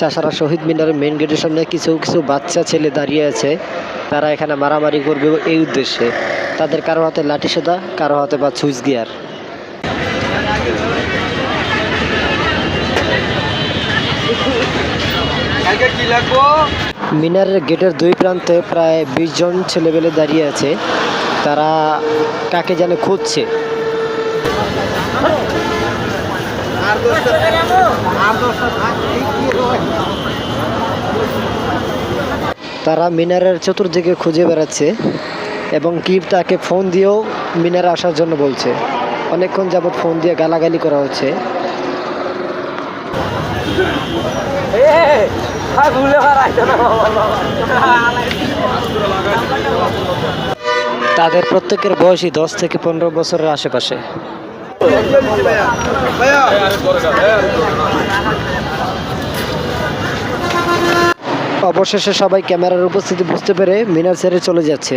চাষারা শহীদ মিনারের মেইন গেটের সামনে কিছু কিছু বাচ্চা ছেলে দাঁড়িয়ে আছে। তারা এখানে মারামারি করবে এই উদ্দেশ্যে। তাদের কারো হাতে লাঠি সোঁতা, কারো হাতে বা সুইচ গিয়ার। মিনারের গেটের দুই প্রান্তে প্রায় 20 জন ছেলেবেলে দাঁড়িয়ে আছে। তারা কাকে যেন খুঁজছে। তারা মিনারের চতুর্দিকে খুঁজে বেড়াচ্ছে এবং কি তাকে ফোন দিয়েও মিনারে আসার জন্য বলছে। অনেকক্ষণ যাবৎ ফোন দিয়ে গালাগালি করা হচ্ছে। তাদের প্রত্যেকের বয়সই 10 থেকে 15 বছরের আশেপাশে। অবশেষে সবাই ক্যামেরার উপস্থিতি বুঝতে পেরে মিনার ছেড়ে চলে যাচ্ছে।